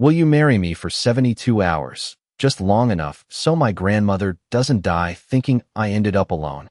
Will you marry me for 72 hours? Just long enough so my grandmother doesn't die thinking I ended up alone.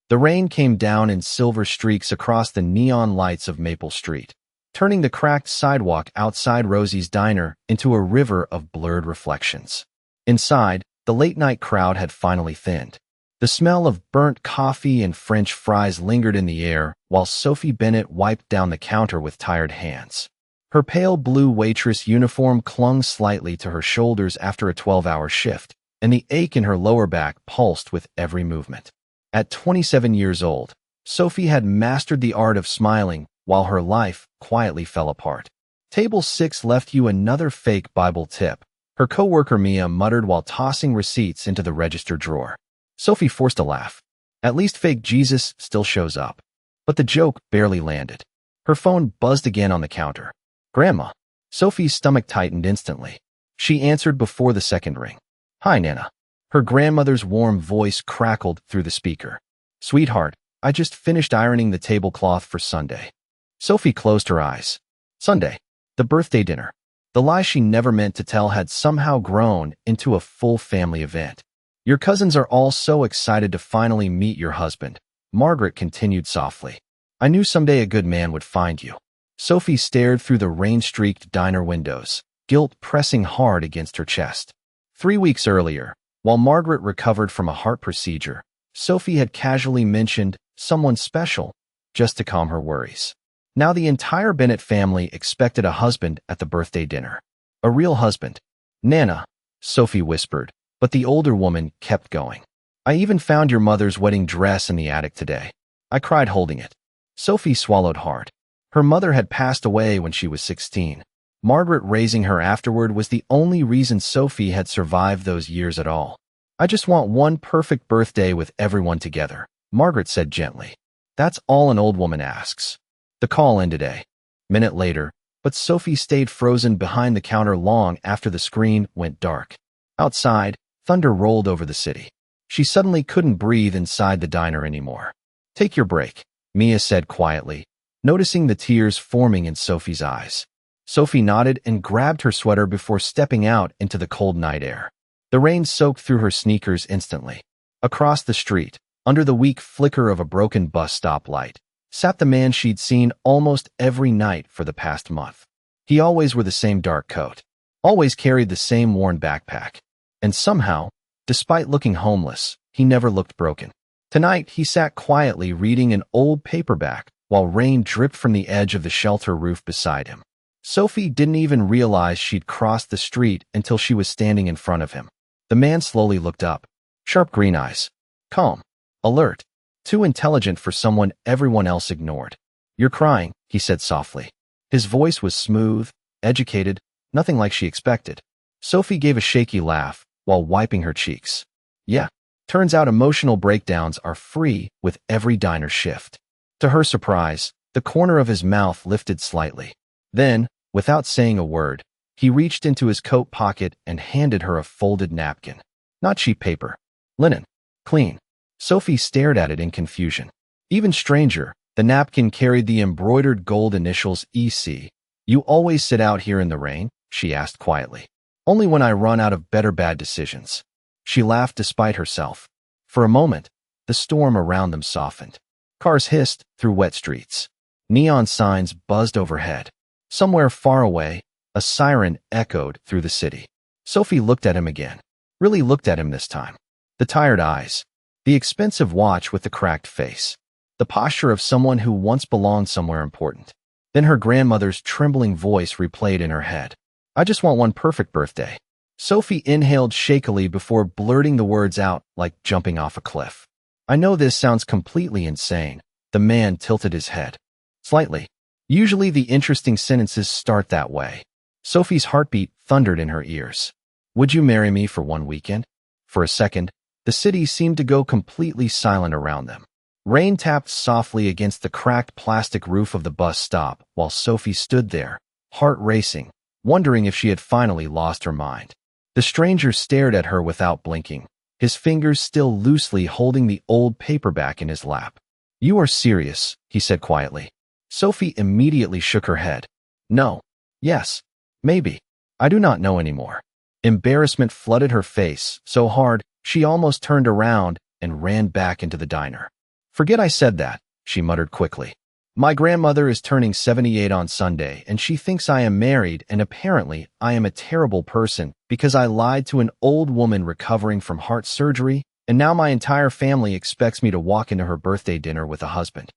The rain came down in silver streaks across the neon lights of Maple Street, turning the cracked sidewalk outside Rosie's diner into a river of blurred reflections. Inside, the late-night crowd had finally thinned. The smell of burnt coffee and French fries lingered in the air while Sophie Bennett wiped down the counter with tired hands. Her pale blue waitress uniform clung slightly to her shoulders after a 12-hour shift, and the ache in her lower back pulsed with every movement. At 27 years old, Sophie had mastered the art of smiling while her life quietly fell apart. Table 6 left you another fake Bible tip, her coworker Mia muttered while tossing receipts into the register drawer. Sophie forced a laugh. At least fake Jesus still shows up. But the joke barely landed. Her phone buzzed again on the counter. Grandma. Sophie's stomach tightened instantly. She answered before the second ring. Hi, Nana. Her grandmother's warm voice crackled through the speaker. Sweetheart, I just finished ironing the tablecloth for Sunday. Sophie closed her eyes. Sunday. The birthday dinner. The lie she never meant to tell had somehow grown into a full family event. Your cousins are all so excited to finally meet your husband, Margaret continued softly. I knew someday a good man would find you. Sophie stared through the rain-streaked diner windows, guilt pressing hard against her chest. 3 weeks earlier, while Margaret recovered from a heart procedure, Sophie had casually mentioned someone special just to calm her worries. Now the entire Bennett family expected a husband at the birthday dinner. A real husband. Nana, Sophie whispered, but the older woman kept going. I even found your mother's wedding dress in the attic today. I cried holding it. Sophie swallowed hard. Her mother had passed away when she was 16. Margaret raising her afterward was the only reason Sophie had survived those years at all. I just want one perfect birthday with everyone together, Margaret said gently. That's all an old woman asks. The call ended a minute later, but Sophie stayed frozen behind the counter long after the screen went dark. Outside, thunder rolled over the city. She suddenly couldn't breathe inside the diner anymore. Take your break, Mia said quietly, noticing the tears forming in Sophie's eyes. Sophie nodded and grabbed her sweater before stepping out into the cold night air. The rain soaked through her sneakers instantly. Across the street, under the weak flicker of a broken bus stop light, sat the man she'd seen almost every night for the past month. He always wore the same dark coat, always carried the same worn backpack, and somehow, despite looking homeless, he never looked broken. Tonight, he sat quietly reading an old paperback while rain dripped from the edge of the shelter roof beside him. Sophie didn't even realize she'd crossed the street until she was standing in front of him. The man slowly looked up, sharp green eyes, calm, alert, too intelligent for someone everyone else ignored. You're crying, he said softly. His voice was smooth, educated, nothing like she expected. Sophie gave a shaky laugh while wiping her cheeks. Yeah, turns out emotional breakdowns are free with every diner shift. To her surprise, the corner of his mouth lifted slightly. Then, without saying a word, he reached into his coat pocket and handed her a folded napkin. Not cheap paper. Linen. Clean. Sophie stared at it in confusion. Even stranger, the napkin carried the embroidered gold initials EC. You always sit out here in the rain? She asked quietly. Only when I run out of better bad decisions. She laughed despite herself. For a moment, the storm around them softened. Cars hissed through wet streets. Neon signs buzzed overhead. Somewhere far away, a siren echoed through the city. Sophie looked at him again. Really looked at him this time. The tired eyes. The expensive watch with the cracked face. The posture of someone who once belonged somewhere important. Then her grandmother's trembling voice replayed in her head. I just want one perfect birthday. Sophie inhaled shakily before blurting the words out like jumping off a cliff. I know this sounds completely insane. The man tilted his head. Slightly. Usually the interesting sentences start that way. Sophie's heartbeat thundered in her ears. Would you marry me for one weekend? For a second, the city seemed to go completely silent around them. Rain tapped softly against the cracked plastic roof of the bus stop while Sophie stood there, heart racing, wondering if she had finally lost her mind. The stranger stared at her without blinking, his fingers still loosely holding the old paperback in his lap. You are serious, he said quietly. Sophie immediately shook her head. No. Yes. Maybe. I do not know anymore. Embarrassment flooded her face so hard she almost turned around and ran back into the diner. Forget I said that, she muttered quickly. My grandmother is turning 78 on Sunday, and she thinks I am married, and apparently I am a terrible person because I lied to an old woman recovering from heart surgery, and now my entire family expects me to walk into her birthday dinner with a husband.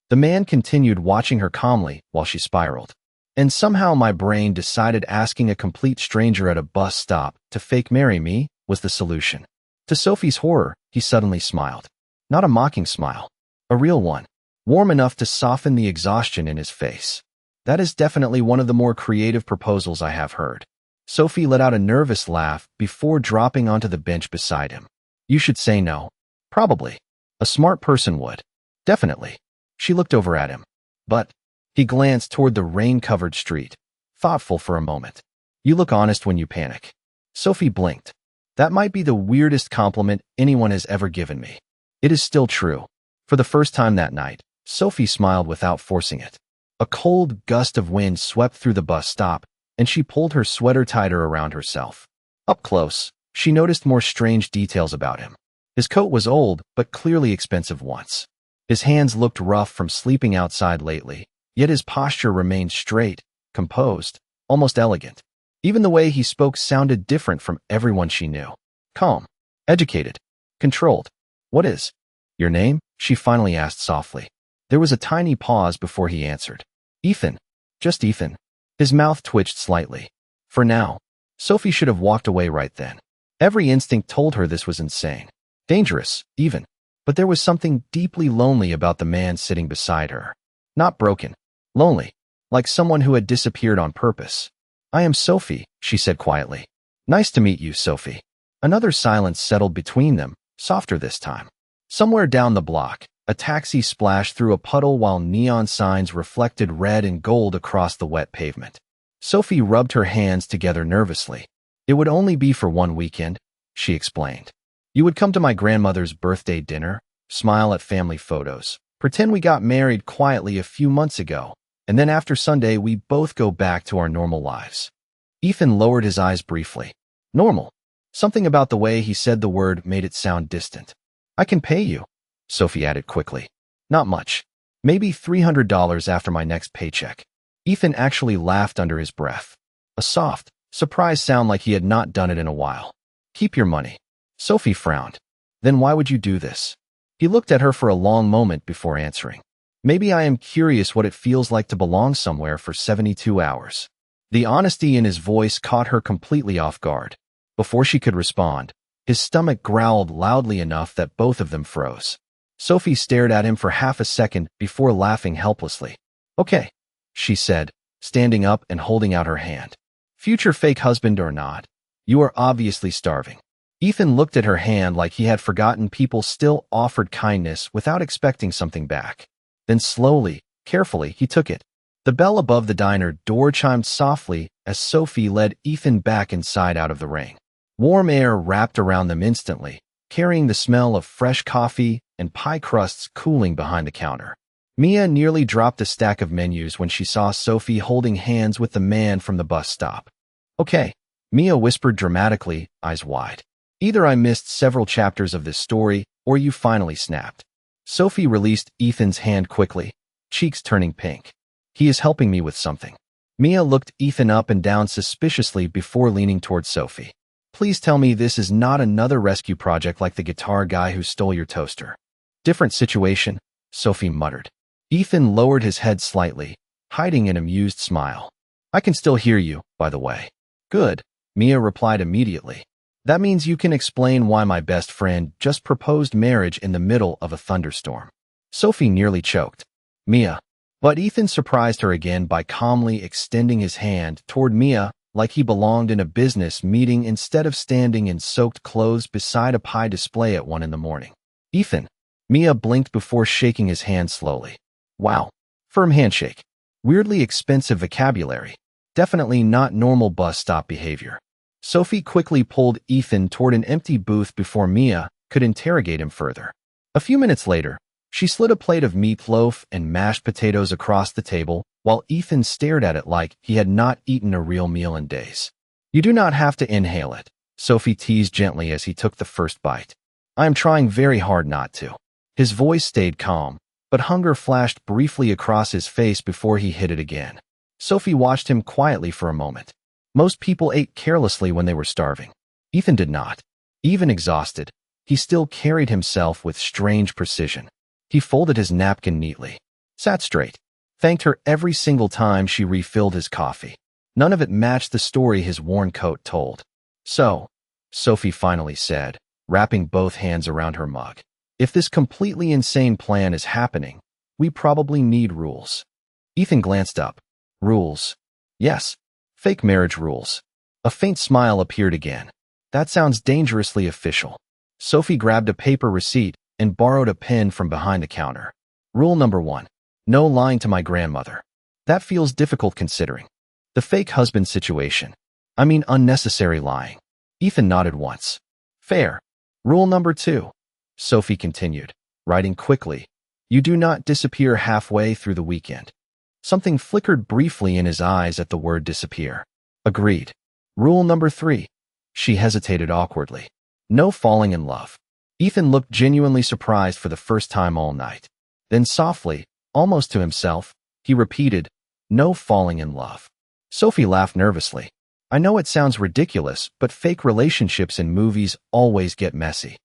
The man continued watching her calmly while she spiraled. And somehow my brain decided asking a complete stranger at a bus stop to fake marry me was the solution. To Sophie's horror, he suddenly smiled. Not a mocking smile. A real one. Warm enough to soften the exhaustion in his face. That is definitely one of the more creative proposals I have heard. Sophie let out a nervous laugh before dropping onto the bench beside him. You should say no. Probably. A smart person would. Definitely. She looked over at him. But he glanced toward the rain-covered street, thoughtful for a moment. You look honest when you panic. Sophie blinked. That might be the weirdest compliment anyone has ever given me. It is still true. For the first time that night, Sophie smiled without forcing it. A cold gust of wind swept through the bus stop, and she pulled her sweater tighter around herself. Up close, she noticed more strange details about him. His coat was old, but clearly expensive once. His hands looked rough from sleeping outside lately, yet his posture remained straight, composed, almost elegant. Even the way he spoke sounded different from everyone she knew. Calm, educated, controlled. What is your name? She finally asked softly. There was a tiny pause before he answered. Ethan. Just Ethan. His mouth twitched slightly. For now. Sophie should have walked away right then. Every instinct told her this was insane. Dangerous, even. But there was something deeply lonely about the man sitting beside her. Not broken. Lonely. Like someone who had disappeared on purpose. I am Sophie, she said quietly. Nice to meet you, Sophie. Another silence settled between them, softer this time. Somewhere down the block, a taxi splashed through a puddle while neon signs reflected red and gold across the wet pavement. Sophie rubbed her hands together nervously. It would only be for one weekend, she explained. You would come to my grandmother's birthday dinner, smile at family photos, pretend we got married quietly a few months ago, and then after Sunday we both go back to our normal lives. Ethan lowered his eyes briefly. Normal. Something about the way he said the word made it sound distant. I can pay you, Sophie added quickly. Not much. Maybe $300 after my next paycheck. Ethan actually laughed under his breath. A soft, surprised sound like he had not done it in a while. Keep your money. Sophie frowned. Then why would you do this? He looked at her for a long moment before answering. Maybe I am curious what it feels like to belong somewhere for 72 hours. The honesty in his voice caught her completely off guard. Before she could respond, his stomach growled loudly enough that both of them froze. Sophie stared at him for half a second before laughing helplessly. Okay, she said, standing up and holding out her hand. Future fake husband or not, you are obviously starving. Ethan looked at her hand like he had forgotten people still offered kindness without expecting something back. Then slowly, carefully, he took it. The bell above the diner door chimed softly as Sophie led Ethan back inside out of the rain. Warm air wrapped around them instantly, carrying the smell of fresh coffee and pie crusts cooling behind the counter. Mia nearly dropped a stack of menus when she saw Sophie holding hands with the man from the bus stop. Okay, Mia whispered dramatically, eyes wide. Either I missed several chapters of this story, or you finally snapped. Sophie released Ethan's hand quickly, cheeks turning pink. He is helping me with something. Mia looked Ethan up and down suspiciously before leaning towards Sophie. Please tell me this is not another rescue project like the guitar guy who stole your toaster. Different situation, Sophie muttered. Ethan lowered his head slightly, hiding an amused smile. I can still hear you, by the way. Good, Mia replied immediately. That means you can explain why my best friend just proposed marriage in the middle of a thunderstorm. Sophie nearly choked. Mia. But Ethan surprised her again by calmly extending his hand toward Mia like he belonged in a business meeting instead of standing in soaked clothes beside a pie display at 1 in the morning. Ethan. Mia blinked before shaking his hand slowly. Wow. Firm handshake. Weirdly expensive vocabulary. Definitely not normal bus stop behavior. Sophie quickly pulled Ethan toward an empty booth before Mia could interrogate him further. A few minutes later, she slid a plate of meatloaf and mashed potatoes across the table while Ethan stared at it like he had not eaten a real meal in days. You do not have to inhale it, Sophie teased gently as he took the first bite. I am trying very hard not to. His voice stayed calm, but hunger flashed briefly across his face before he hit it again. Sophie watched him quietly for a moment. Most people ate carelessly when they were starving. Ethan did not. Even exhausted, he still carried himself with strange precision. He folded his napkin neatly, sat straight, thanked her every single time she refilled his coffee. None of it matched the story his worn coat told. So, Sophie finally said, wrapping both hands around her mug, if this completely insane plan is happening, we probably need rules. Ethan glanced up. Rules? Yes. Fake marriage rules. A faint smile appeared again. That sounds dangerously official. Sophie grabbed a paper receipt and borrowed a pen from behind the counter. Rule number 1. No lying to my grandmother. That feels difficult considering the fake husband situation. I mean unnecessary lying. Ethan nodded once. Fair. Rule number 2. Sophie continued, writing quickly. You do not disappear halfway through the weekend. Something flickered briefly in his eyes at the word disappear. Agreed. Rule number 3. She hesitated awkwardly. No falling in love. Ethan looked genuinely surprised for the first time all night. Then softly, almost to himself, he repeated, no falling in love. Sophie laughed nervously. I know it sounds ridiculous, but fake relationships in movies always get messy.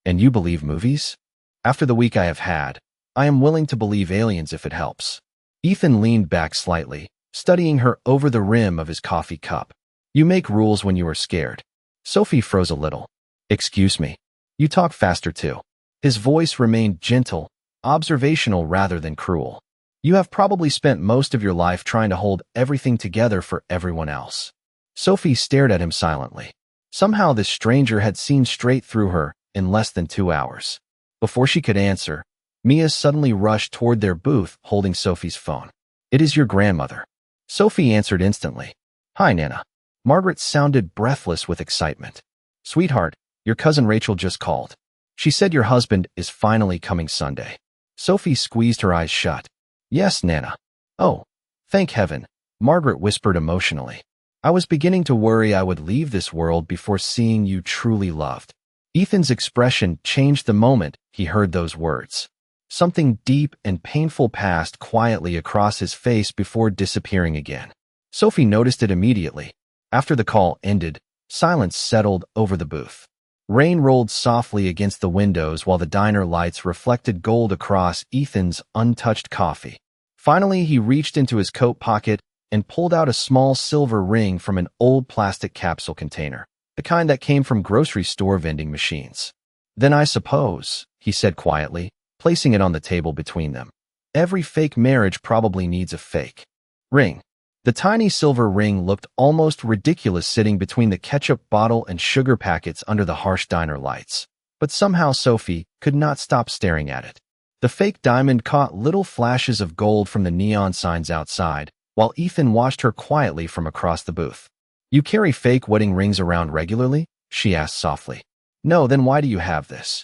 And you believe movies? After the week I have had, I am willing to believe aliens if it helps. Ethan leaned back slightly, studying her over the rim of his coffee cup. You make rules when you are scared. Sophie froze a little. Excuse me. You talk faster too. His voice remained gentle, observational rather than cruel. You have probably spent most of your life trying to hold everything together for everyone else. Sophie stared at him silently. Somehow this stranger had seen straight through her in less than 2 hours. Before she could answer, Mia suddenly rushed toward their booth holding Sophie's phone. It is your grandmother. Sophie answered instantly. Hi, Nana. Margaret sounded breathless with excitement. Sweetheart, your cousin Rachel just called. She said your husband is finally coming Sunday. Sophie squeezed her eyes shut. Yes, Nana. Oh, thank heaven, Margaret whispered emotionally. I was beginning to worry I would leave this world before seeing you truly loved. Ethan's expression changed the moment he heard those words. Something deep and painful passed quietly across his face before disappearing again. Sophie noticed it immediately. After the call ended, silence settled over the booth. Rain rolled softly against the windows while the diner lights reflected gold across Ethan's untouched coffee. Finally, he reached into his coat pocket and pulled out a small silver ring from an old plastic capsule container, the kind that came from grocery store vending machines. Then I suppose, he said quietly, placing it on the table between them. Every fake marriage probably needs a fake ring. The tiny silver ring looked almost ridiculous sitting between the ketchup bottle and sugar packets under the harsh diner lights. But somehow Sophie could not stop staring at it. The fake diamond caught little flashes of gold from the neon signs outside, while Ethan watched her quietly from across the booth. You carry fake wedding rings around regularly? She asked softly. No, then why do you have this?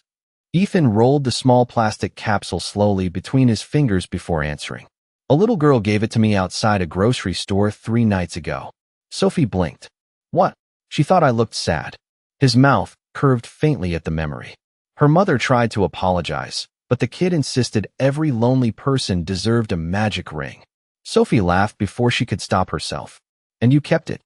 Ethan rolled the small plastic capsule slowly between his fingers before answering. A little girl gave it to me outside a grocery store 3 nights ago. Sophie blinked. What? She thought I looked sad. His mouth curved faintly at the memory. Her mother tried to apologize, but the kid insisted every lonely person deserved a magic ring. Sophie laughed before she could stop herself. And you kept it?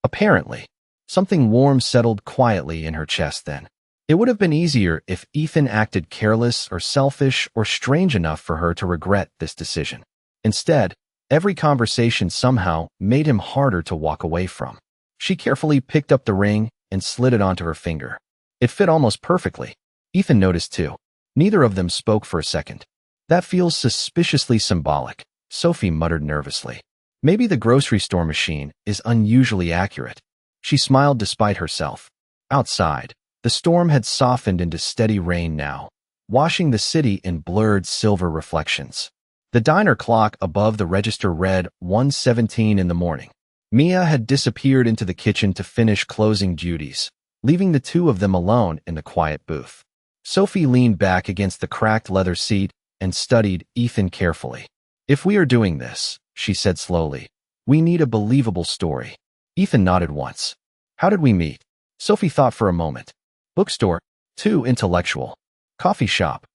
Apparently. Something warm settled quietly in her chest then. It would have been easier if Ethan acted careless or selfish or strange enough for her to regret this decision. Instead, every conversation somehow made him harder to walk away from. She carefully picked up the ring and slid it onto her finger. It fit almost perfectly. Ethan noticed too. Neither of them spoke for a second. That feels suspiciously symbolic, Sophie muttered nervously. Maybe the grocery store machine is unusually accurate. She smiled despite herself. Outside, the storm had softened into steady rain now, washing the city in blurred silver reflections. The diner clock above the register read 1:17 in the morning. Mia had disappeared into the kitchen to finish closing duties, leaving the two of them alone in the quiet booth. Sophie leaned back against the cracked leather seat and studied Ethan carefully. If we are doing this, she said slowly, we need a believable story. Ethan nodded once. How did we meet? Sophie thought for a moment. Bookstore. Too intellectual. Coffee shop.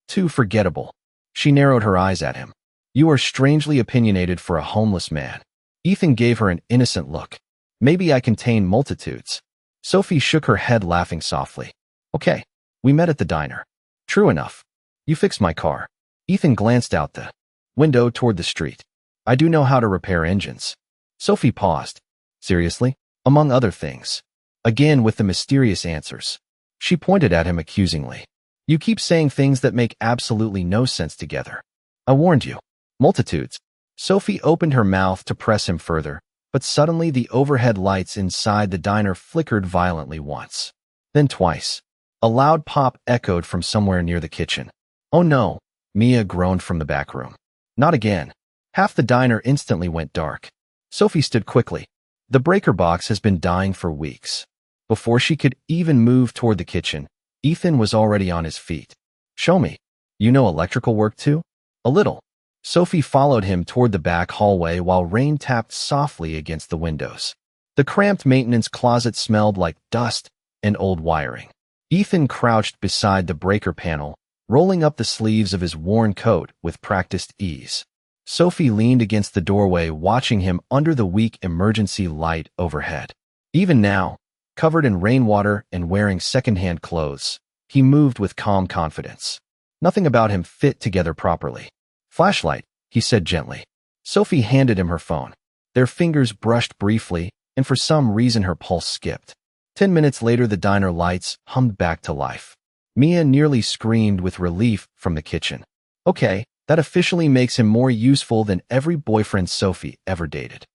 Too forgettable. She narrowed her eyes at him. You are strangely opinionated for a homeless man. Ethan gave her an innocent look. Maybe I contain multitudes. Sophie shook her head, laughing softly. Okay, we met at the diner. True enough. You fixed my car. Ethan glanced out the window toward the street. I do know how to repair engines. Sophie paused. Seriously? Among other things. Again with the mysterious answers. She pointed at him accusingly. You keep saying things that make absolutely no sense together. I warned you. Multitudes. Sophie opened her mouth to press him further, but suddenly the overhead lights inside the diner flickered violently once. Then twice. A loud pop echoed from somewhere near the kitchen. Oh no, Mia groaned from the back room. Not again. Half the diner instantly went dark. Sophie stood quickly. The breaker box has been dying for weeks. Before she could even move toward the kitchen, Ethan was already on his feet. Show me. You know electrical work too? A little. Sophie followed him toward the back hallway while rain tapped softly against the windows. The cramped maintenance closet smelled like dust and old wiring. Ethan crouched beside the breaker panel, rolling up the sleeves of his worn coat with practiced ease. Sophie leaned against the doorway, watching him under the weak emergency light overhead. Even now, covered in rainwater and wearing second-hand clothes, he moved with calm confidence. Nothing about him fit together properly. Flashlight, he said gently. Sophie handed him her phone. Their fingers brushed briefly, and for some reason her pulse skipped. 10 minutes later, the diner lights hummed back to life. Mia nearly screamed with relief from the kitchen. Okay, that officially makes him more useful than every boyfriend Sophie ever dated.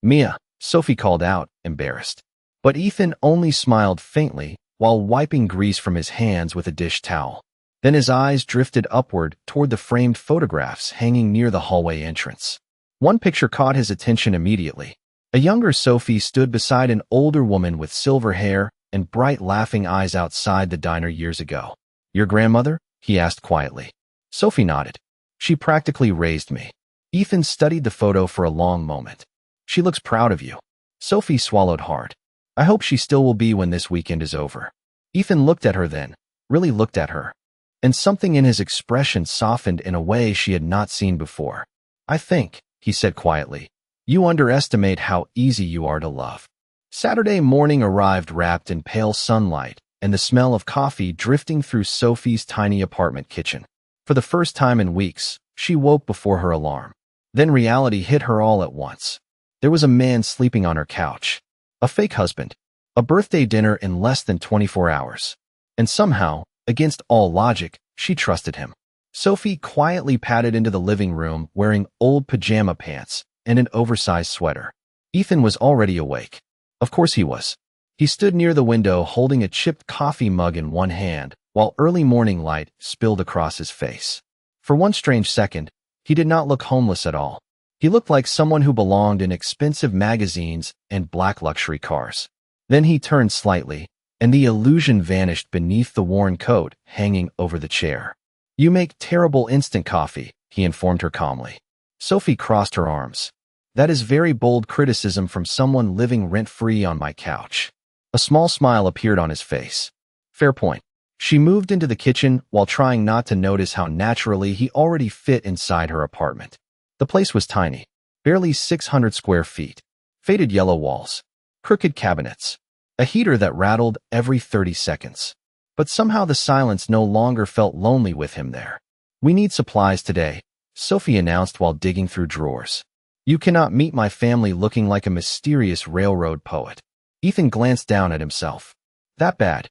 Mia, Sophie called out, embarrassed. But Ethan only smiled faintly while wiping grease from his hands with a dish towel. Then his eyes drifted upward toward the framed photographs hanging near the hallway entrance. One picture caught his attention immediately. A younger Sophie stood beside an older woman with silver hair and bright laughing eyes outside the diner years ago. Your grandmother? He asked quietly. Sophie nodded. She practically raised me. Ethan studied the photo for a long moment. She looks proud of you. Sophie swallowed hard. I hope she still will be when this weekend is over. Ethan looked at her then, really looked at her. And something in his expression softened in a way she had not seen before. I think, he said quietly, you underestimate how easy you are to love. Saturday morning arrived wrapped in pale sunlight and the smell of coffee drifting through Sophie's tiny apartment kitchen. For the first time in weeks, she woke before her alarm. Then reality hit her all at once. There was a man sleeping on her couch. A fake husband. A birthday dinner in less than 24 hours. And somehow, against all logic, she trusted him. Sophie quietly padded into the living room wearing old pajama pants and an oversized sweater. Ethan was already awake. Of course he was. He stood near the window holding a chipped coffee mug in one hand, while early morning light spilled across his face. For one strange second, he did not look homeless at all. He looked like someone who belonged in expensive magazines and black luxury cars. Then he turned slightly, and the illusion vanished beneath the worn coat hanging over the chair. You make terrible instant coffee, he informed her calmly. Sophie crossed her arms. That is very bold criticism from someone living rent-free on my couch. A small smile appeared on his face. Fair point. She moved into the kitchen while trying not to notice how naturally he already fit inside her apartment. The place was tiny, barely 600 square feet, faded yellow walls, crooked cabinets, a heater that rattled every 30 seconds. But somehow the silence no longer felt lonely with him there. We need supplies today, Sophie announced while digging through drawers. You cannot meet my family looking like a mysterious railroad poet. Ethan glanced down at himself. That bad.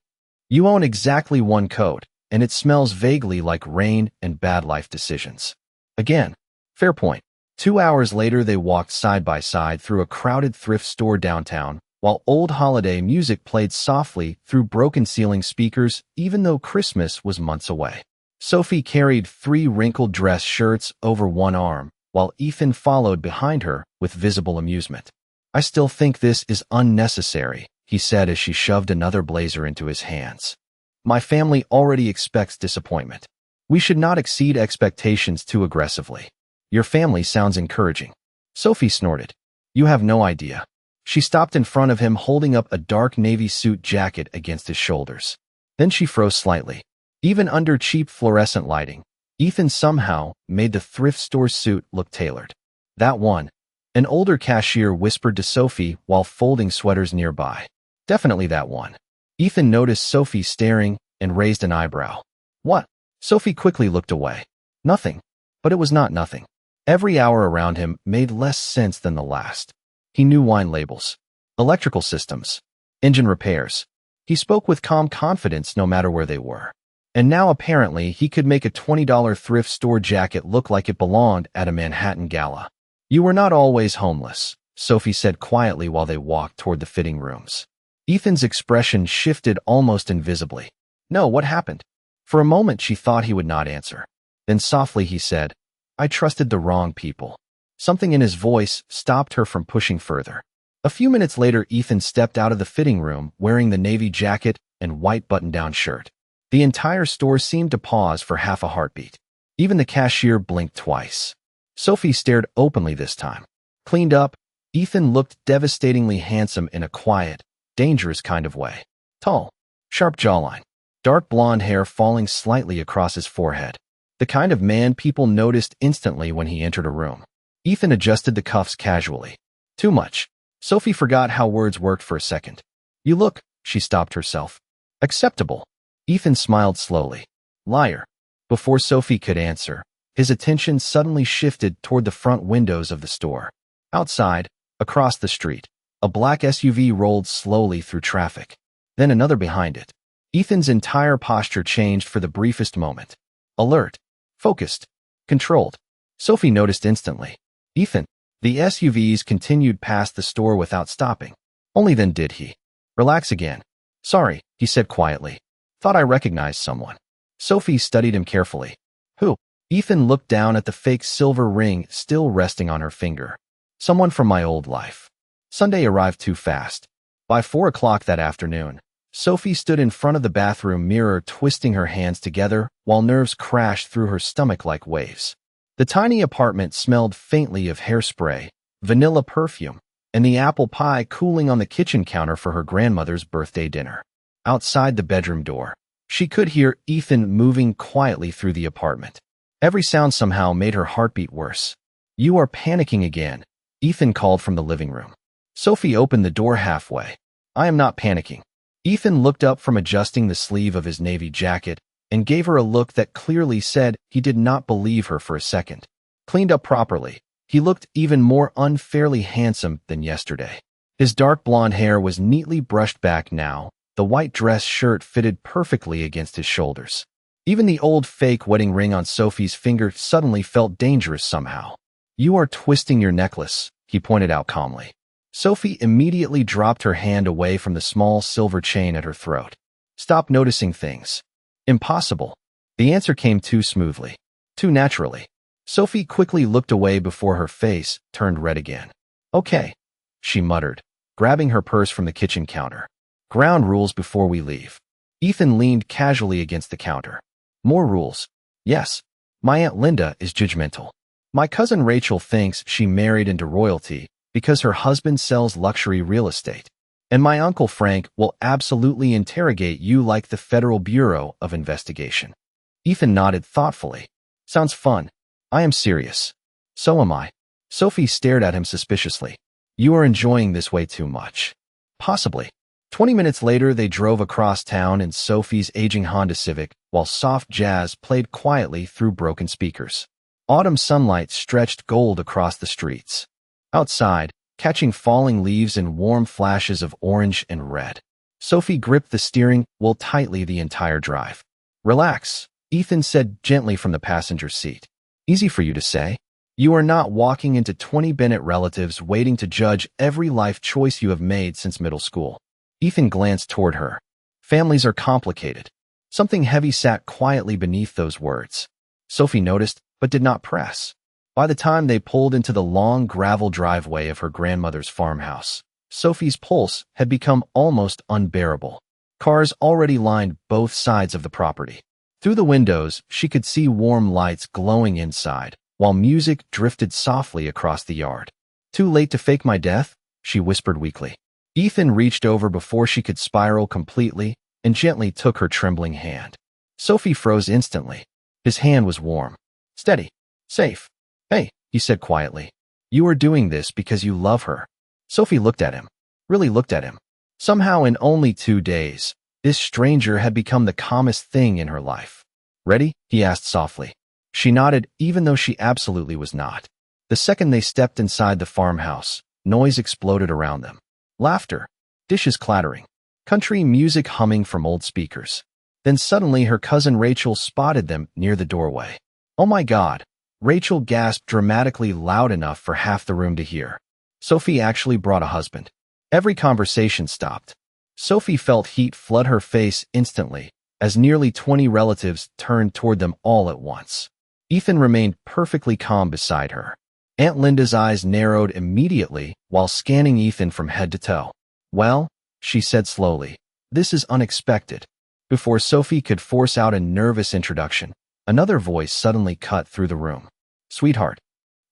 You own exactly one coat, and it smells vaguely like rain and bad life decisions. Again. Fair point. 2 hours later, they walked side by side through a crowded thrift store downtown, while old holiday music played softly through broken ceiling speakers, even though Christmas was months away. Sophie carried 3 wrinkled dress shirts over one arm, while Ethan followed behind her with visible amusement. I still think this is unnecessary, he said as she shoved another blazer into his hands. My family already expects disappointment. We should not exceed expectations too aggressively. Your family sounds encouraging. Sophie snorted. You have no idea. She stopped in front of him, holding up a dark navy suit jacket against his shoulders. Then she froze slightly. Even under cheap fluorescent lighting, Ethan somehow made the thrift store suit look tailored. That one. An older cashier whispered to Sophie while folding sweaters nearby. Definitely that one. Ethan noticed Sophie staring and raised an eyebrow. What? Sophie quickly looked away. Nothing. But it was not nothing. Every hour around him made less sense than the last. He knew wine labels, electrical systems, engine repairs. He spoke with calm confidence no matter where they were. And now apparently he could make a $20 thrift store jacket look like it belonged at a Manhattan gala. You were not always homeless, Sophie said quietly while they walked toward the fitting rooms. Ethan's expression shifted almost invisibly. No, what happened? For a moment she thought he would not answer. Then softly he said, I trusted the wrong people. Something in his voice stopped her from pushing further. A few minutes later, Ethan stepped out of the fitting room wearing the navy jacket and white button-down shirt. The entire store seemed to pause for half a heartbeat. Even the cashier blinked twice. Sophie stared openly this time. Cleaned up, Ethan looked devastatingly handsome in a quiet, dangerous kind of way. Tall, sharp jawline, dark blonde hair falling slightly across his forehead. The kind of man people noticed instantly when he entered a room. Ethan adjusted the cuffs casually. Too much. Sophie forgot how words worked for a second. You look, she stopped herself. Acceptable. Ethan smiled slowly. Liar. Before Sophie could answer, his attention suddenly shifted toward the front windows of the store. Outside, across the street, a black SUV rolled slowly through traffic. Then another behind it. Ethan's entire posture changed for the briefest moment. Alert. Focused. Controlled. Sophie noticed instantly. Ethan. The SUVs continued past the store without stopping. Only then did he. Relax again. Sorry, he said quietly. Thought I recognized someone. Sophie studied him carefully. Who? Ethan looked down at the fake silver ring still resting on her finger. Someone from my old life. Sunday arrived too fast. By 4 o'clock that afternoon, Sophie stood in front of the bathroom mirror twisting her hands together while nerves crashed through her stomach like waves. The tiny apartment smelled faintly of hairspray, vanilla perfume, and the apple pie cooling on the kitchen counter for her grandmother's birthday dinner. Outside the bedroom door, she could hear Ethan moving quietly through the apartment. Every sound somehow made her heartbeat worse. You are panicking again, Ethan called from the living room. Sophie opened the door halfway. I am not panicking. Ethan looked up from adjusting the sleeve of his navy jacket and gave her a look that clearly said he did not believe her for a second. Cleaned up properly, he looked even more unfairly handsome than yesterday. His dark blonde hair was neatly brushed back now. The white dress shirt fitted perfectly against his shoulders. Even the old fake wedding ring on Sophie's finger suddenly felt dangerous somehow. You are twisting your necklace, he pointed out calmly. Sophie immediately dropped her hand away from the small silver chain at her throat. Stop noticing things. Impossible. The answer came too smoothly, too naturally. Sophie quickly looked away before her face turned red again. Okay, she muttered, grabbing her purse from the kitchen counter. Ground rules before we leave. Ethan leaned casually against the counter. More rules. Yes. My Aunt Linda is judgmental. My cousin Rachel thinks she married into royalty because her husband sells luxury real estate. And my Uncle Frank will absolutely interrogate you like the Federal Bureau of Investigation. Ethan nodded thoughtfully. Sounds fun. I am serious. So am I. Sophie stared at him suspiciously. You are enjoying this way too much. Possibly. 20 minutes later, they drove across town in Sophie's aging Honda Civic while soft jazz played quietly through broken speakers. Autumn sunlight stretched gold across the streets. Outside, catching falling leaves in warm flashes of orange and red. Sophie gripped the steering wheel tightly the entire drive. Relax, Ethan said gently from the passenger seat. Easy for you to say. You are not walking into 20 Bennett relatives waiting to judge every life choice you have made since middle school. Ethan glanced toward her. Families are complicated. Something heavy sat quietly beneath those words. Sophie noticed, but did not press. By the time they pulled into the long gravel driveway of her grandmother's farmhouse, Sophie's pulse had become almost unbearable. Cars already lined both sides of the property. Through the windows, she could see warm lights glowing inside, while music drifted softly across the yard. Too late to fake my death? she whispered weakly. Ethan reached over before she could spiral completely and gently took her trembling hand. Sophie froze instantly. His hand was warm. Steady. Safe. Hey, he said quietly. You are doing this because you love her. Sophie looked at him. Really looked at him. Somehow in only 2 days, this stranger had become the calmest thing in her life. Ready? He asked softly. She nodded, even though she absolutely was not. The second they stepped inside the farmhouse, noise exploded around them. Laughter, dishes clattering, country music humming from old speakers. Then suddenly her cousin Rachel spotted them near the doorway. Oh my God! Rachel gasped dramatically loud enough for half the room to hear. Sophie actually brought a husband. Every conversation stopped. Sophie felt heat flood her face instantly, as nearly 20 relatives turned toward them all at once. Ethan remained perfectly calm beside her. Aunt Linda's eyes narrowed immediately while scanning Ethan from head to toe. Well, she said slowly, this is unexpected. Before Sophie could force out a nervous introduction, another voice suddenly cut through the room. Sweetheart.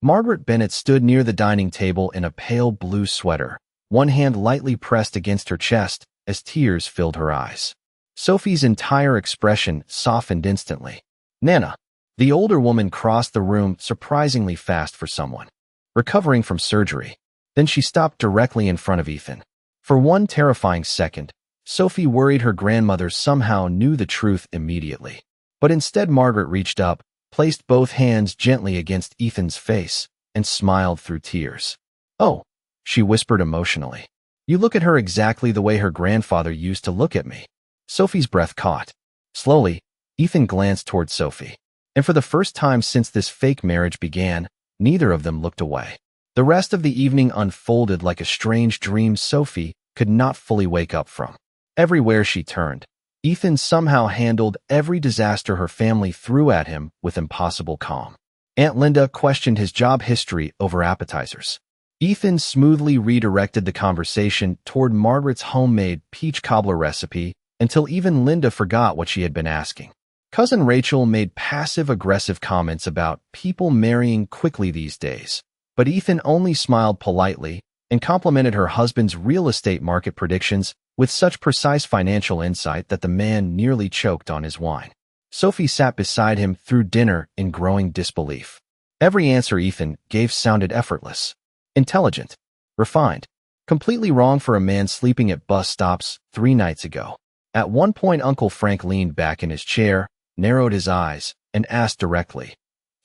Margaret Bennett stood near the dining table in a pale blue sweater, one hand lightly pressed against her chest as tears filled her eyes. Sophie's entire expression softened instantly. Nana. The older woman crossed the room surprisingly fast for someone recovering from surgery. Then she stopped directly in front of Ethan. For one terrifying second, Sophie worried her grandmother somehow knew the truth immediately. But instead Margaret reached up, placed both hands gently against Ethan's face, and smiled through tears. Oh, she whispered emotionally. You look at her exactly the way her grandfather used to look at me. Sophie's breath caught. Slowly, Ethan glanced toward Sophie. And for the first time since this fake marriage began, neither of them looked away. The rest of the evening unfolded like a strange dream Sophie could not fully wake up from. Everywhere she turned, Ethan somehow handled every disaster her family threw at him with impossible calm. Aunt Linda questioned his job history over appetizers. Ethan smoothly redirected the conversation toward Margaret's homemade peach cobbler recipe until even Linda forgot what she had been asking. Cousin Rachel made passive-aggressive comments about people marrying quickly these days, but Ethan only smiled politely and complimented her husband's real estate market predictions with such precise financial insight that the man nearly choked on his wine. Sophie sat beside him through dinner in growing disbelief. Every answer Ethan gave sounded effortless, intelligent, refined, completely wrong for a man sleeping at bus stops 3 nights ago. At one point, Uncle Frank leaned back in his chair, narrowed his eyes, and asked directly,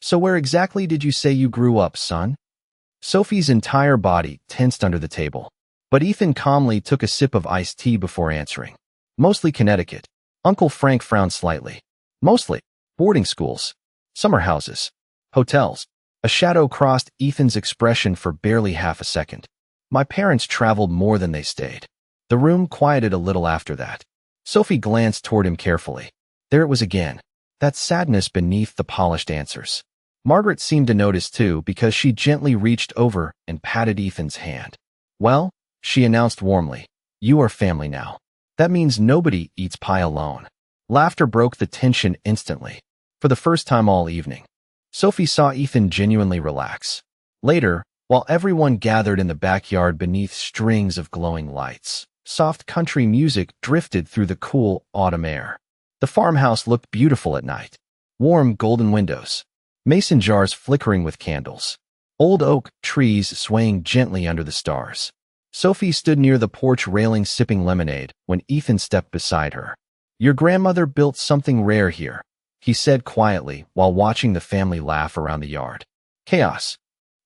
So where exactly did you say you grew up, son? Sophie's entire body tensed under the table, but Ethan calmly took a sip of iced tea before answering. Mostly Connecticut. Uncle Frank frowned slightly. Mostly. Boarding schools. Summer houses. Hotels. A shadow crossed Ethan's expression for barely half a second. My parents traveled more than they stayed. The room quieted a little after that. Sophie glanced toward him carefully. There it was again, that sadness beneath the polished answers. Margaret seemed to notice too because she gently reached over and patted Ethan's hand. Well, she announced warmly, you are family now. That means nobody eats pie alone. Laughter broke the tension instantly. For the first time all evening, Sophie saw Ethan genuinely relax. Later, while everyone gathered in the backyard beneath strings of glowing lights, soft country music drifted through the cool autumn air. The farmhouse looked beautiful at night. Warm golden windows, mason jars flickering with candles, old oak trees swaying gently under the stars. Sophie stood near the porch railing sipping lemonade when Ethan stepped beside her. Your grandmother built something rare here, he said quietly while watching the family laugh around the yard. Chaos.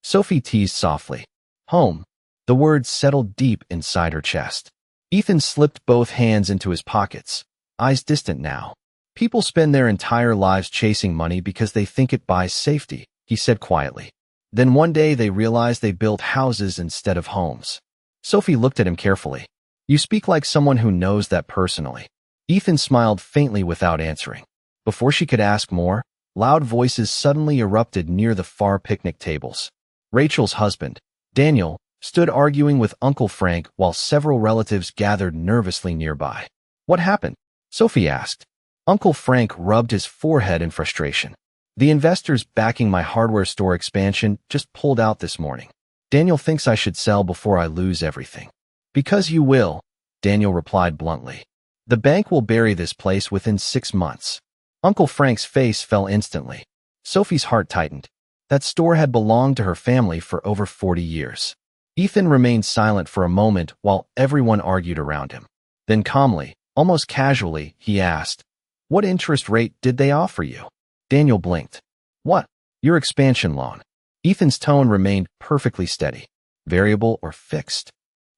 Sophie teased softly. Home. The words settled deep inside her chest. Ethan slipped both hands into his pockets, eyes distant now. People spend their entire lives chasing money because they think it buys safety, he said quietly. Then one day they realized they built houses instead of homes. Sophie looked at him carefully. You speak like someone who knows that personally. Ethan smiled faintly without answering. Before she could ask more, loud voices suddenly erupted near the far picnic tables. Rachel's husband, Daniel, stood arguing with Uncle Frank while several relatives gathered nervously nearby. What happened? Sophie asked. Uncle Frank rubbed his forehead in frustration. The investors backing my hardware store expansion just pulled out this morning. Daniel thinks I should sell before I lose everything. Because you will, Daniel replied bluntly. The bank will bury this place within 6 months. Uncle Frank's face fell instantly. Sophie's heart tightened. That store had belonged to her family for over 40 years. Ethan remained silent for a moment while everyone argued around him. Then calmly, almost casually, he asked, "What interest rate did they offer you?" Daniel blinked. "What? Your expansion loan." Ethan's tone remained perfectly steady. "Variable or fixed?"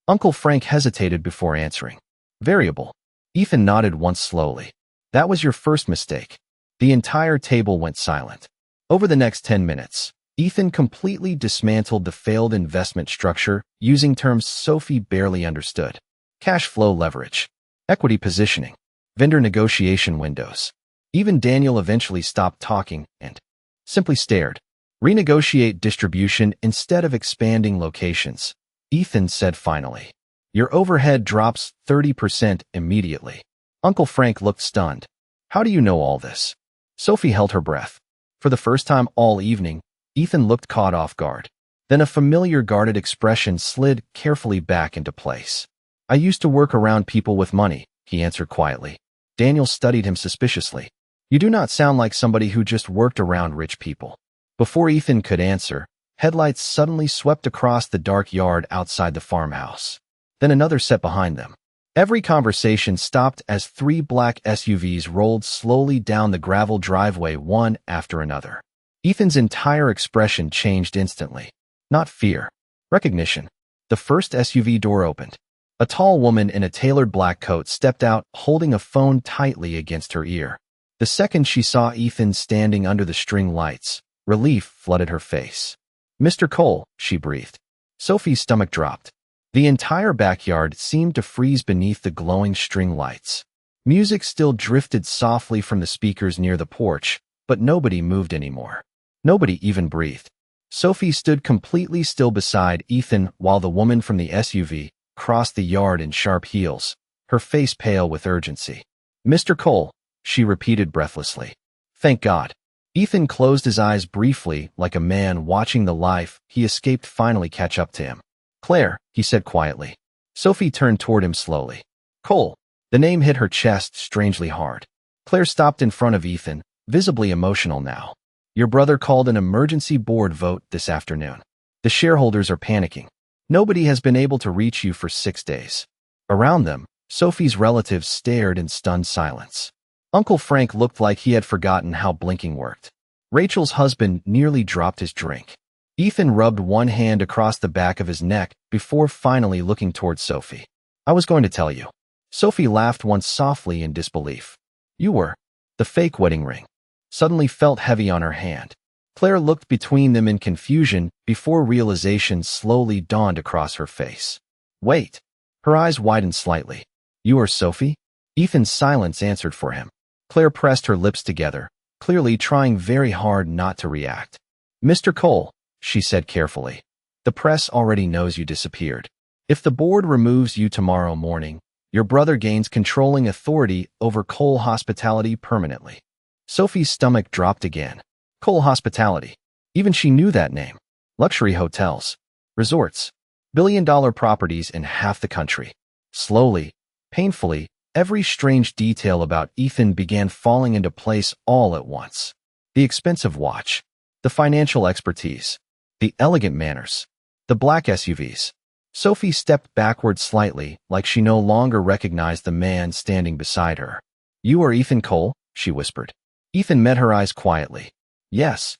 Uncle Frank hesitated before answering. "Variable." Ethan nodded once slowly. "That was your first mistake." The entire table went silent. Over the next 10 minutes, Ethan completely dismantled the failed investment structure using terms Sophie barely understood. Cash flow leverage, equity positioning, vendor negotiation windows. Even Daniel eventually stopped talking and simply stared. "Renegotiate distribution instead of expanding locations," Ethan said finally. "Your overhead drops 30% immediately." Uncle Frank looked stunned. "How do you know all this?" Sophie held her breath. For the first time all evening, Ethan looked caught off guard. Then a familiar guarded expression slid carefully back into place. "I used to work around people with money," he answered quietly. Daniel studied him suspiciously. "You do not sound like somebody who just worked around rich people." Before Ethan could answer, headlights suddenly swept across the dark yard outside the farmhouse. Then another set behind them. Every conversation stopped as 3 black SUVs rolled slowly down the gravel driveway one after another. Ethan's entire expression changed instantly. Not fear. Recognition. The first SUV door opened. A tall woman in a tailored black coat stepped out, holding a phone tightly against her ear. The second she saw Ethan standing under the string lights, relief flooded her face. "Mr. Cole," she breathed. Sophie's stomach dropped. The entire backyard seemed to freeze beneath the glowing string lights. Music still drifted softly from the speakers near the porch, but nobody moved anymore. Nobody even breathed. Sophie stood completely still beside Ethan while the woman from the SUV crossed the yard in sharp heels, her face pale with urgency. "Mr. Cole," she repeated breathlessly. "Thank God." Ethan closed his eyes briefly like a man watching the life he escaped finally catch up to him. "Claire," he said quietly. Sophie turned toward him slowly. "Cole." The name hit her chest strangely hard. Claire stopped in front of Ethan, visibly emotional now. "Your brother called an emergency board vote this afternoon. The shareholders are panicking. Nobody has been able to reach you for 6 days." Around them, Sophie's relatives stared in stunned silence. Uncle Frank looked like he had forgotten how blinking worked. Rachel's husband nearly dropped his drink. Ethan rubbed one hand across the back of his neck before finally looking towards Sophie. "I was going to tell you." Sophie laughed once softly in disbelief. "You were." The fake wedding ring suddenly felt heavy on her hand. Claire looked between them in confusion before realization slowly dawned across her face. "Wait." Her eyes widened slightly. "You are Sophie?" Ethan's silence answered for him. Claire pressed her lips together, clearly trying very hard not to react. "Mr. Cole," she said carefully, "the press already knows you disappeared. If the board removes you tomorrow morning, your brother gains controlling authority over Cole Hospitality permanently." Sophie's stomach dropped again. Cole Hospitality. Even she knew that name. Luxury hotels, resorts, billion-dollar properties in half the country. Slowly, painfully, every strange detail about Ethan began falling into place all at once. The expensive watch, the financial expertise, the elegant manners, the black SUVs. Sophie stepped backward slightly, like she no longer recognized the man standing beside her. "You are Ethan Cole?" she whispered. Ethan met her eyes quietly. "Yes."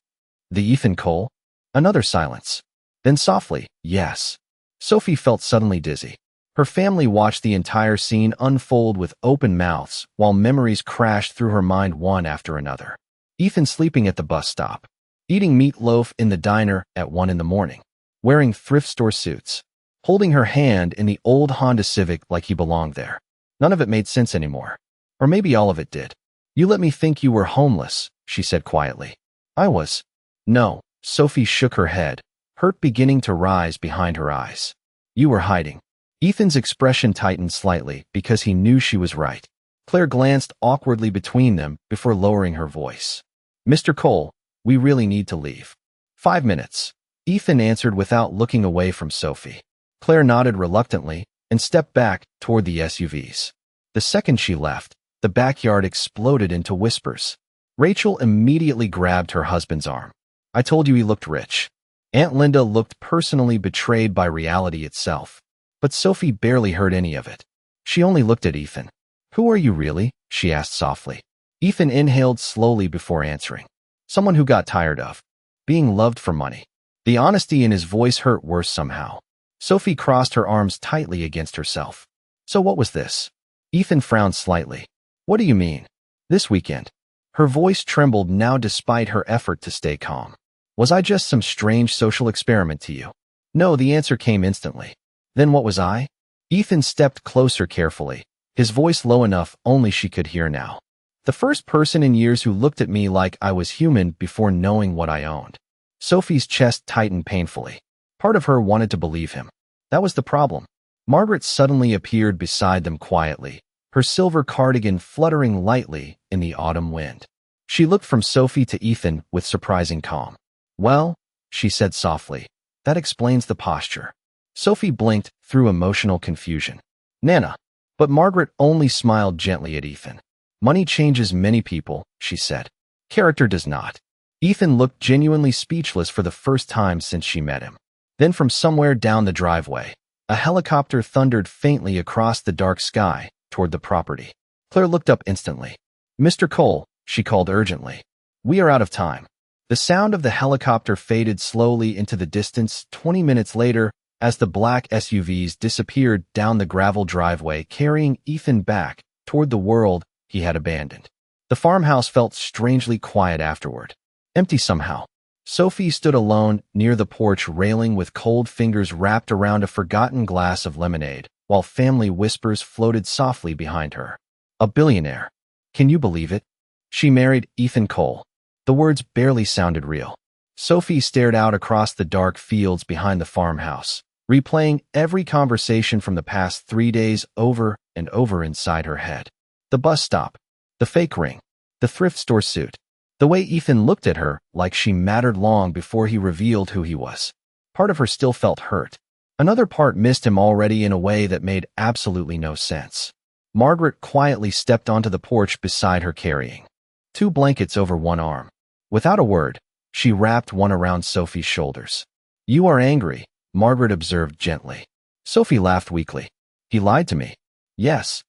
"The Ethan Cole?" Another silence. Then softly, "Yes." Sophie felt suddenly dizzy. Her family watched the entire scene unfold with open mouths while memories crashed through her mind one after another. Ethan sleeping at the bus stop, eating meatloaf in the diner at 1 in the morning, wearing thrift store suits, holding her hand in the old Honda Civic like he belonged there. None of it made sense anymore. Or maybe all of it did. "You let me think you were homeless," she said quietly. "I was." "No." Sophie shook her head, hurt beginning to rise behind her eyes. "You were hiding." Ethan's expression tightened slightly because he knew she was right. Claire glanced awkwardly between them before lowering her voice. "Mr. Cole, we really need to leave." 5 minutes. Ethan answered without looking away from Sophie. Claire nodded reluctantly and stepped back toward the SUVs. The second she left, the backyard exploded into whispers. Rachel immediately grabbed her husband's arm. I told you he looked rich. Aunt Linda looked personally betrayed by reality itself. But Sophie barely heard any of it. She only looked at Ethan. Who are you really? She asked softly. Ethan inhaled slowly before answering. Someone who got tired of being loved for money. The honesty in his voice hurt worse somehow. Sophie crossed her arms tightly against herself. So what was this? Ethan frowned slightly. What do you mean? This weekend. Her voice trembled now despite her effort to stay calm. Was I just some strange social experiment to you? No, the answer came instantly. Then what was I? Ethan stepped closer carefully, his voice low enough only she could hear now. The first person in years who looked at me like I was human before knowing what I owned. Sophie's chest tightened painfully. Part of her wanted to believe him. That was the problem. Margaret suddenly appeared beside them quietly, her silver cardigan fluttering lightly in the autumn wind. She looked from Sophie to Ethan with surprising calm. Well, she said softly, that explains the posture. Sophie blinked through emotional confusion. Nana. But Margaret only smiled gently at Ethan. Money changes many people, she said. Character does not. Ethan looked genuinely speechless for the first time since she met him. Then from somewhere down the driveway, a helicopter thundered faintly across the dark sky toward the property. Claire looked up instantly. Mr. Cole, she called urgently. We are out of time. The sound of the helicopter faded slowly into the distance 20 minutes later as the black SUVs disappeared down the gravel driveway carrying Ethan back toward the world he had abandoned. The farmhouse felt strangely quiet afterward. Empty somehow. Sophie stood alone near the porch railing with cold fingers wrapped around a forgotten glass of lemonade, while family whispers floated softly behind her. A billionaire. Can you believe it? She married Ethan Cole. The words barely sounded real. Sophie stared out across the dark fields behind the farmhouse, replaying every conversation from the past 3 days over and over inside her head. The bus stop, the fake ring, the thrift store suit, the way Ethan looked at her like she mattered long before he revealed who he was. Part of her still felt hurt. Another part missed him already in a way that made absolutely no sense. Margaret quietly stepped onto the porch beside her carrying 2 blankets over one arm. Without a word, she wrapped one around Sophie's shoulders. You are angry, Margaret observed gently. Sophie laughed weakly. He lied to me. Yes.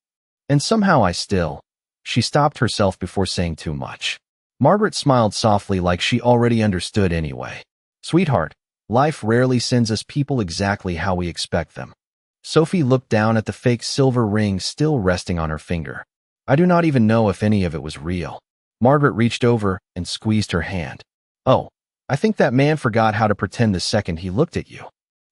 And somehow I still. She stopped herself before saying too much. Margaret smiled softly like she already understood anyway. Sweetheart, life rarely sends us people exactly how we expect them. Sophie looked down at the fake silver ring still resting on her finger. I do not even know if any of it was real. Margaret reached over and squeezed her hand. Oh, I think that man forgot how to pretend the second he looked at you.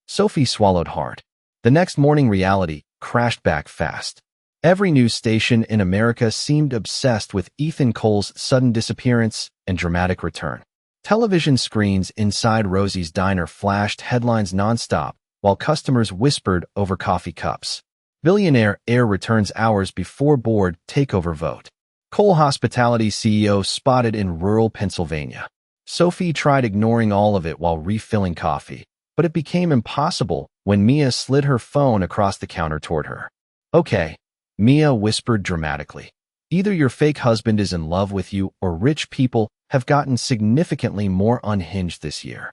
Sophie swallowed hard. The next morning reality crashed back fast. Every news station in America seemed obsessed with Ethan Cole's sudden disappearance and dramatic return. Television screens inside Rosie's diner flashed headlines nonstop, while customers whispered over coffee cups. Billionaire heir returns hours before board takeover vote. Cole Hospitality CEO spotted in rural Pennsylvania. Sophie tried ignoring all of it while refilling coffee, but it became impossible when Mia slid her phone across the counter toward her. Okay, Mia whispered dramatically. Either your fake husband is in love with you or rich people have gotten significantly more unhinged this year.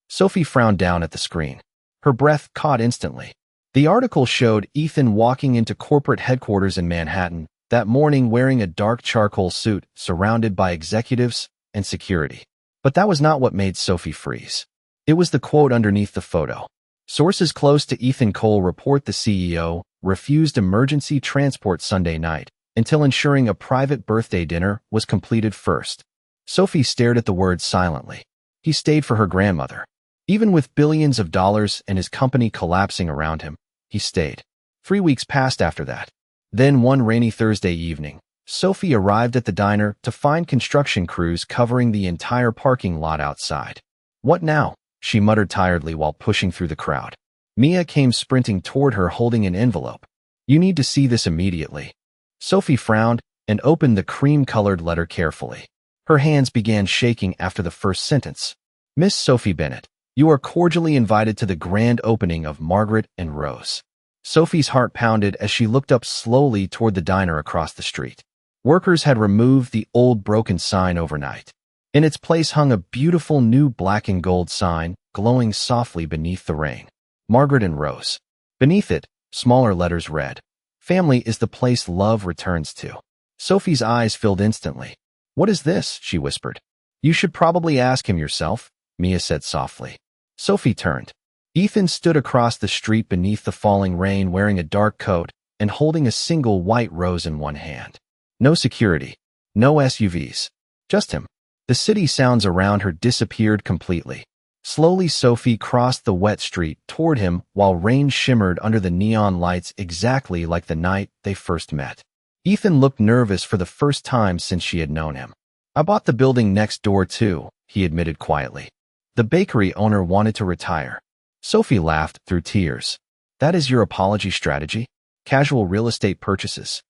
Sophie frowned down at the screen. Her breath caught instantly. The article showed Ethan walking into corporate headquarters in Manhattan that morning wearing a dark charcoal suit surrounded by executives and security. But that was not what made Sophie freeze. It was the quote underneath the photo. Sources close to Ethan Cole report the CEO refused emergency transport Sunday night until ensuring a private birthday dinner was completed first. Sophie stared at the words silently. He stayed for her grandmother. Even with billions of dollars and his company collapsing around him, he stayed. 3 weeks passed after that. Then one rainy Thursday evening, Sophie arrived at the diner to find construction crews covering the entire parking lot outside. What now? She muttered tiredly while pushing through the crowd. Mia came sprinting toward her holding an envelope. You need to see this immediately. Sophie frowned and opened the cream-colored letter carefully. Her hands began shaking after the first sentence. Miss Sophie Bennett, You are cordially invited to the grand opening of Margaret and Rose. Sophie's heart pounded as she looked up slowly toward the diner across the street. Workers had removed the old broken sign overnight. In its place hung a beautiful new black and gold sign, glowing softly beneath the rain. Margaret and Rose. Beneath it, smaller letters read, "Family is the place love returns to." Sophie's eyes filled instantly. "What is this?" she whispered. "You should probably ask him yourself," Mia said softly. Sophie turned. Ethan stood across the street beneath the falling rain wearing a dark coat and holding a single white rose in one hand. No security. No SUVs. Just him. The city sounds around her disappeared completely. Slowly Sophie crossed the wet street toward him while rain shimmered under the neon lights exactly like the night they first met. Ethan looked nervous for the first time since she had known him. "I bought the building next door too," he admitted quietly. "The bakery owner wanted to retire." Sophie laughed through tears. "That is your apology strategy? Casual real estate purchases?"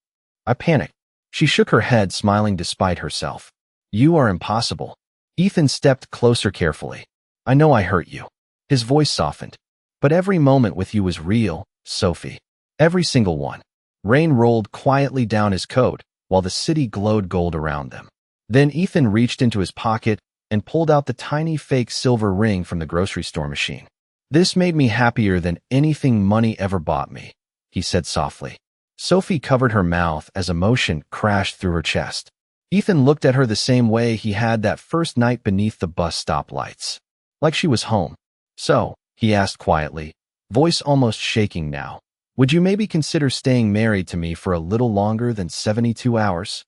I panicked. She shook her head, smiling despite herself. "You are impossible." Ethan stepped closer carefully. "I know I hurt you." His voice softened. "But every moment with you was real, Sophie. Every single one." Rain rolled quietly down his coat, while the city glowed gold around them. Then Ethan reached into his pocket and pulled out the tiny fake silver ring from the grocery store machine. "This made me happier than anything money ever bought me," he said softly. Sophie covered her mouth as emotion crashed through her chest. Ethan looked at her the same way he had that first night beneath the bus stop lights. Like she was home. "So," he asked quietly, voice almost shaking now, "would you maybe consider staying married to me for a little longer than 72 hours?